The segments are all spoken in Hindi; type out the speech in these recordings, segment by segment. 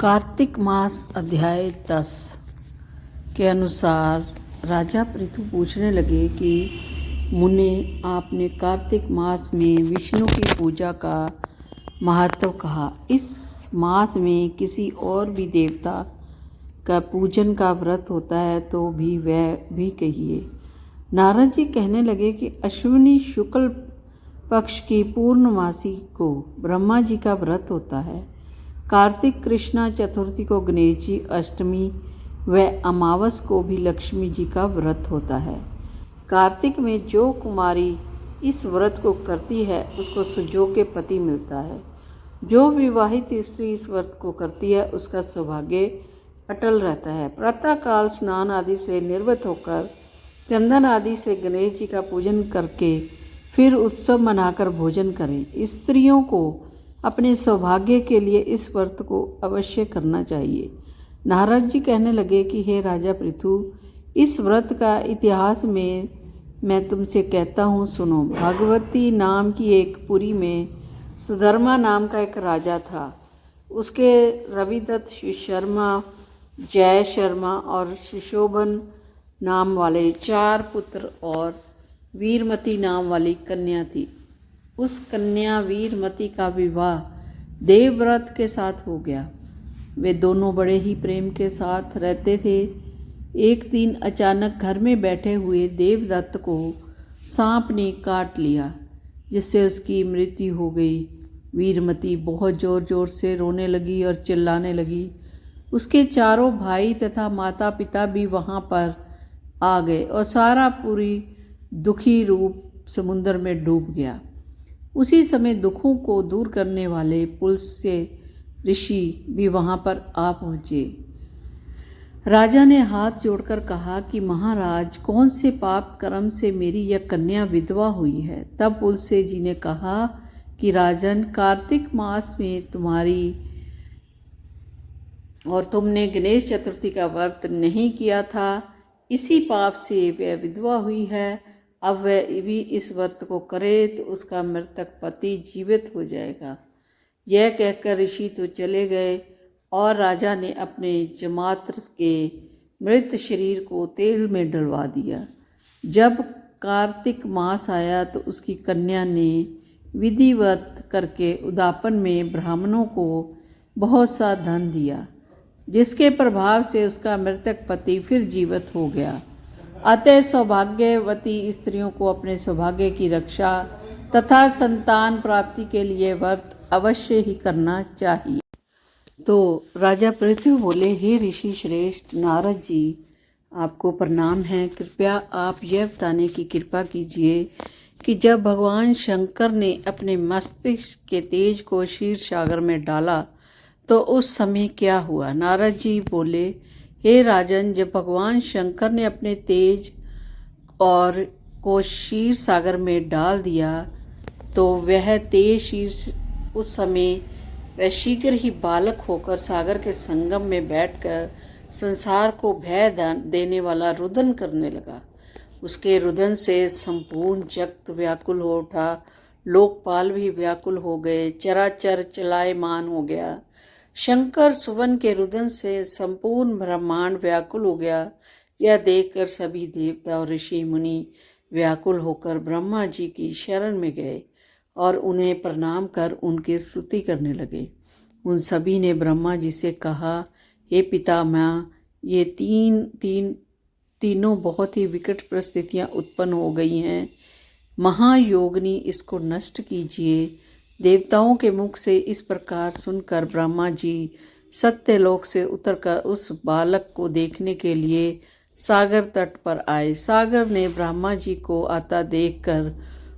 कार्तिक मास अध्याय 10 के अनुसार राजा पृथु पूछने लगे कि मुने, आपने कार्तिक मास में विष्णु की पूजा का महत्व कहा। इस मास में किसी और भी देवता का पूजन का व्रत होता है तो भी वह भी कहिए। नारद जी कहने लगे कि अश्विनी शुक्ल पक्ष की पूर्णमासी को ब्रह्मा जी का व्रत होता है। कार्तिक कृष्णा चतुर्थी को गणेश जी, अष्टमी व अमावस को भी लक्ष्मी जी का व्रत होता है। कार्तिक में जो कुमारी इस व्रत को करती है उसको सुजोग के पति मिलता है। जो विवाहित स्त्री इस व्रत को करती है उसका सौभाग्य अटल रहता है। प्रातःकाल स्नान आदि से निर्वृत होकर चंदन आदि से गणेश जी का पूजन करके फिर उत्सव मनाकर भोजन करें। स्त्रियों को अपने सौभाग्य के लिए इस व्रत को अवश्य करना चाहिए। नारद जी कहने लगे कि हे राजा पृथु, इस व्रत का इतिहास में मैं तुमसे कहता हूँ, सुनो। भगवती नाम की एक पुरी में सुधर्मा नाम का एक राजा था। उसके रविदत्त, शर्मा, जय शर्मा और सुशोभन नाम वाले 4 पुत्र और वीरमती नाम वाली कन्या थी। उस कन्या वीरमती का विवाह देवव्रत के साथ हो गया। वे दोनों बड़े ही प्रेम के साथ रहते थे। एक दिन अचानक घर में बैठे हुए देवदत्त को सांप ने काट लिया, जिससे उसकी मृत्यु हो गई। वीरमती बहुत ज़ोर ज़ोर से रोने लगी और चिल्लाने लगी। उसके चारों भाई तथा माता पिता भी वहाँ पर आ गए और सारा पूरी दुखी रूप समुद्र में डूब गया। उसी समय दुखों को दूर करने वाले पुलस्त्य ऋषि भी वहाँ पर आ पहुँचे। राजा ने हाथ जोड़कर कहा कि महाराज, कौन से पाप कर्म से मेरी यह कन्या विधवा हुई है। तब पुलस्त्य जी ने कहा कि राजन, कार्तिक मास में तुमने गणेश चतुर्थी का व्रत नहीं किया था, इसी पाप से वह विधवा हुई है। अब वह भी इस व्रत को करे तो उसका मृतक पति जीवित हो जाएगा। यह कहकर ऋषि तो चले गए और राजा ने अपने जमात्र के मृत शरीर को तेल में डलवा दिया। जब कार्तिक मास आया तो उसकी कन्या ने विधिवत करके उद्यापन में ब्राह्मणों को बहुत सा धन दिया, जिसके प्रभाव से उसका मृतक पति फिर जीवित हो गया। अतः सौभाग्यवती स्त्रियों को अपने सौभाग्य की रक्षा तथा संतान प्राप्ति के लिए व्रत अवश्य ही करना चाहिए। तो राजा पृथु बोले, हे ऋषि श्रेष्ठ नारद जी, आपको प्रणाम है। कृपया आप यह बताने की कृपा कीजिए कि जब भगवान शंकर ने अपने मस्तिष्क के तेज को क्षीर सागर में डाला तो उस समय क्या हुआ। नारद जी बोले, हे राजन, जब भगवान शंकर ने अपने तेज और को क्षीर सागर में डाल दिया तो वह तेज क्षीर उस समय वह शीघ्र ही बालक होकर सागर के संगम में बैठकर संसार को भय देने वाला रुदन करने लगा। उसके रुदन से संपूर्ण जगत व्याकुल हो उठा। लोकपाल भी व्याकुल हो गए। चराचर चलायमान हो गया। शंकर सुवन के रुदन से संपूर्ण ब्रह्मांड व्याकुल हो गया। यह देखकर सभी देवता और ऋषि मुनि व्याकुल होकर ब्रह्मा जी की शरण में गए और उन्हें प्रणाम कर उनकी स्तुति करने लगे। उन सभी ने ब्रह्मा जी से कहा, हे पितामह, ये तीनों बहुत ही विकट परिस्थितियां उत्पन्न हो गई हैं। महायोगिनी, इसको नष्ट कीजिए। देवताओं के मुख से इस प्रकार सुनकर ब्रह्मा जी सत्यलोक से उतरकर उस बालक को देखने के लिए सागर तट पर आए। सागर ने ब्रह्मा जी को आता देखकर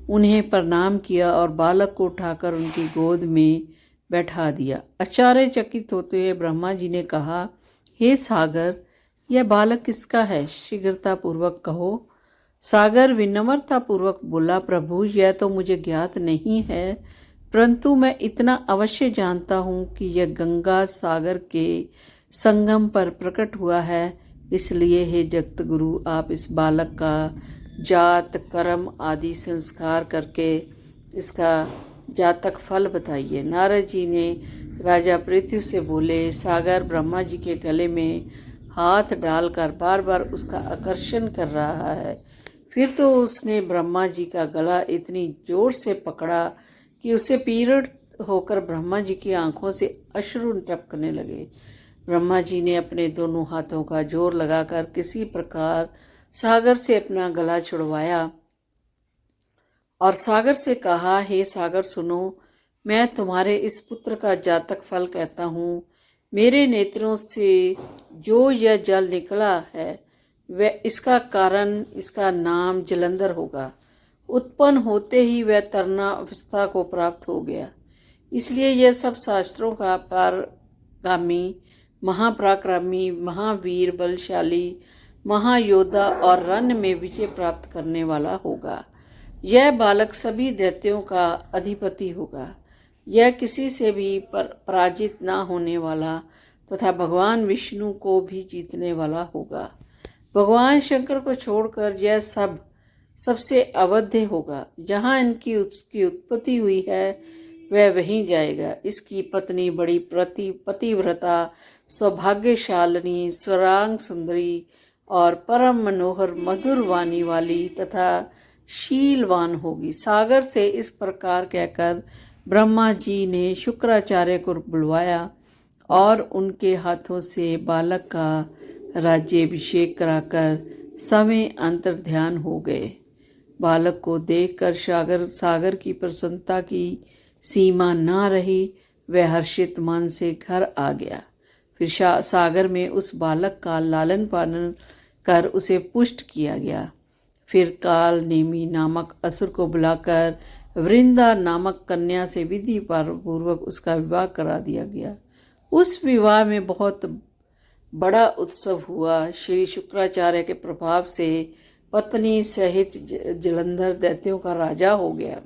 उन्हें प्रणाम किया और बालक को उठाकर उनकी गोद में बैठा दिया। आश्चर्यचकित होते हुए ब्रह्मा जी ने कहा, हे सागर, यह बालक किसका है? शीघ्रतापूर्वक कहो। सागर विनम्रतापूर्वक बोला, प्रभु, यह तो मुझे ज्ञात नहीं है, परंतु मैं इतना अवश्य जानता हूँ कि यह गंगा सागर के संगम पर प्रकट हुआ है। इसलिए हे जगत गुरु, आप इस बालक का जात कर्म आदि संस्कार करके इसका जातक फल बताइए। नारद जी ने राजा पृथु से बोले, सागर ब्रह्मा जी के गले में हाथ डालकर बार बार उसका आकर्षण कर रहा है। फिर तो उसने ब्रह्मा जी का गला इतनी जोर से पकड़ा कि उसे पीड़ होकर ब्रह्मा जी की आंखों से अश्रु टपकने लगे। ब्रह्मा जी ने अपने दोनों हाथों का जोर लगाकर किसी प्रकार सागर से अपना गला छुड़वाया और सागर से कहा, हे सागर सुनो, मैं तुम्हारे इस पुत्र का जातक फल कहता हूँ। मेरे नेत्रों से जो यह जल निकला है वह इसका कारण, इसका नाम जलंधर होगा। उत्पन्न होते ही वह तरना अवस्था को प्राप्त हो गया। इसलिए यह सब शास्त्रों का पारगामी, महापराक्रमी, महावीर, बलशाली, महायोद्धा और रण में विजय प्राप्त करने वाला होगा। यह बालक सभी दैत्यों का अधिपति होगा। यह किसी से भी पराजित न होने वाला तथा भगवान विष्णु को भी जीतने वाला होगा। भगवान शंकर को छोड़कर यह सबसे अवध्य होगा। जहाँ इनकी उसकी उत्पत्ति हुई है वह वहीं जाएगा। इसकी पत्नी बड़ी पतिव्रता, सौभाग्यशालिनी, स्वरांग सुंदरी और परम मनोहर मधुर वाणी वाली तथा शीलवान होगी। सागर से इस प्रकार कहकर ब्रह्मा जी ने शुक्राचार्य को बुलवाया और उनके हाथों से बालक का राज्याभिषेक कराकर समय अंतर ध्यान हो गए। बालक को देखकर सागर की प्रसन्नता की सीमा न रही। वह हर्षित मन से घर आ गया। फिर सागर में उस बालक का लालन पालन कर उसे पुष्ट किया गया। फिर काल नेमी नामक असुर को बुलाकर वृंदा नामक कन्या से विधि पूर्वक उसका विवाह करा दिया गया। उस विवाह में बहुत बड़ा उत्सव हुआ। श्री शुक्राचार्य के प्रभाव से पत्नी सहित जलंधर दैत्यों का राजा हो गया।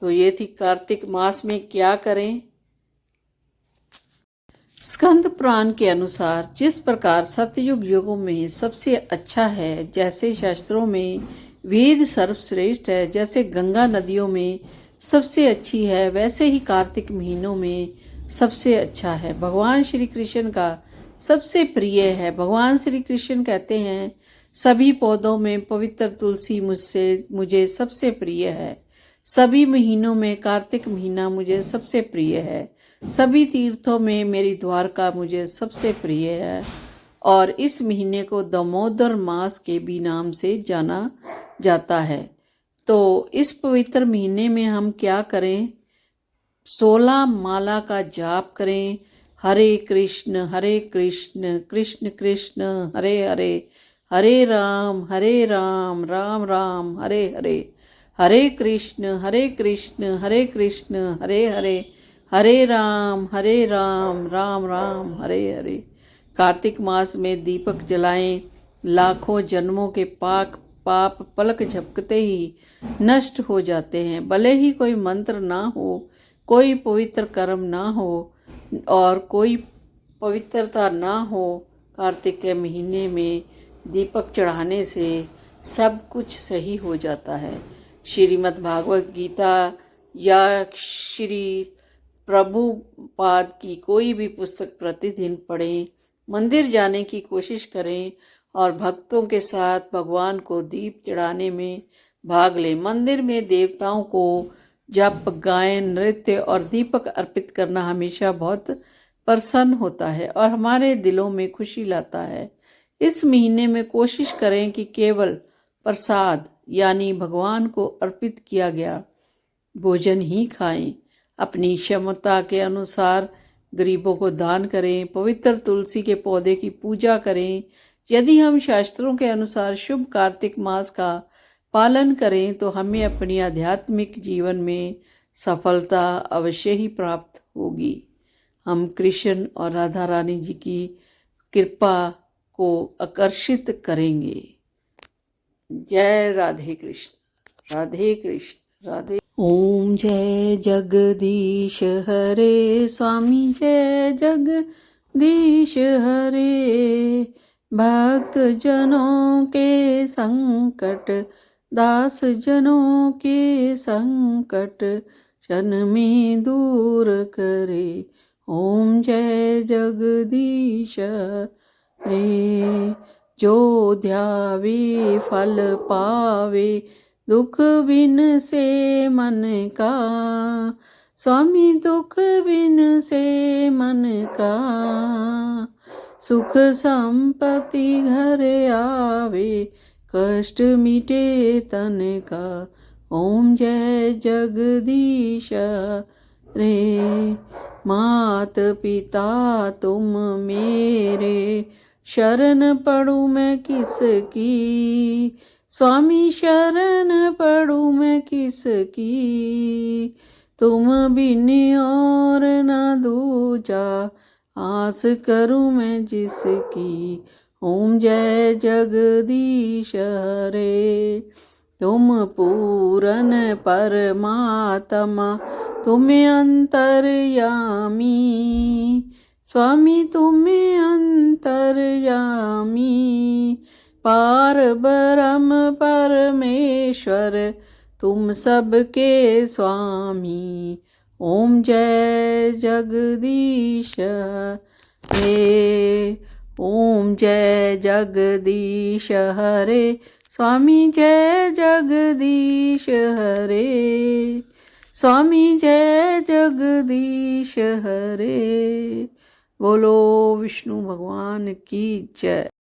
तो ये थी कार्तिक मास में क्या करें। स्कंद पुराण के अनुसार जिस प्रकार सतयुग युगों में सबसे अच्छा है, जैसे शास्त्रों में वेद सर्वश्रेष्ठ है, जैसे गंगा नदियों में सबसे अच्छी है, वैसे ही कार्तिक महीनों में सबसे अच्छा है। भगवान श्री कृष्ण का सबसे प्रिय है। भगवान श्री कृष्ण कहते हैं, सभी पौधों में पवित्र तुलसी मुझे सबसे प्रिय है। सभी महीनों में कार्तिक महीना मुझे सबसे प्रिय है। सभी तीर्थों में मेरी द्वारका मुझे सबसे प्रिय है। और इस महीने को दामोदर मास के भी नाम से जाना जाता है। तो इस पवित्र महीने में हम क्या करें? 16 माला का जाप करें। हरे कृष्ण कृष्ण कृष्ण हरे हरे, हरे राम राम राम हरे हरे, हरे कृष्ण हरे हरे, हरे राम राम राम हरे हरे। कार्तिक मास में दीपक जलाएं। लाखों जन्मों के पाप पलक झपकते ही नष्ट हो जाते हैं। भले ही कोई मंत्र ना हो, कोई पवित्र कर्म ना हो और कोई पवित्रता ना हो, कार्तिक के महीने में दीपक चढ़ाने से सब कुछ सही हो जाता है। श्रीमद् भागवत गीता या श्री प्रभुपाद की कोई भी पुस्तक प्रतिदिन पढ़ें। मंदिर जाने की कोशिश करें और भक्तों के साथ भगवान को दीप चढ़ाने में भाग लें। मंदिर में देवताओं को जप, गायन, नृत्य और दीपक अर्पित करना हमेशा बहुत प्रसन्न होता है और हमारे दिलों में खुशी लाता है। इस महीने में कोशिश करें कि केवल प्रसाद यानी भगवान को अर्पित किया गया भोजन ही खाएं। अपनी क्षमता के अनुसार गरीबों को दान करें। पवित्र तुलसी के पौधे की पूजा करें। यदि हम शास्त्रों के अनुसार शुभ कार्तिक मास का पालन करें तो हमें अपनी आध्यात्मिक जीवन में सफलता अवश्य ही प्राप्त होगी। हम कृष्ण और राधा रानी जी की कृपा को आकर्षित करेंगे। जय राधे कृष्ण, राधे कृष्ण, राधे। ओम जय जगदीश हरे, स्वामी जय जगदीश हरे। भक्त जनों के संकट दास जनों के संकट क्षण में दूर करे। ओम जय जगदीश रे। जो ध्यावे फल पावे, दुख बिन से मन का। स्वामी दुख बिन से मन का, सुख संपत्ति घर आवे, कष्ट मिटे तन का। ओम जय जगदीश रे। मात पिता तुम मेरे, शरण पढ़ूं मैं किसकी। स्वामी शरण पढ़ूं मैं किसकी। तुम बिन और न दूजा, आस करूं मैं जिसकी। ओम जय जगदीश रे। तुम पूरन परमात्मा, तुम अंतर्यामी। स्वामी तुम अंतर्यामी। पार ब्रह्म परमेश्वर, तुम सबके स्वामी। ओम जय जगदीश रे। ओम जय जगदीश हरे। स्वामी जय जगदीश हरे। स्वामी जय जगदीश हरे। बोलो विष्णु भगवान की जय।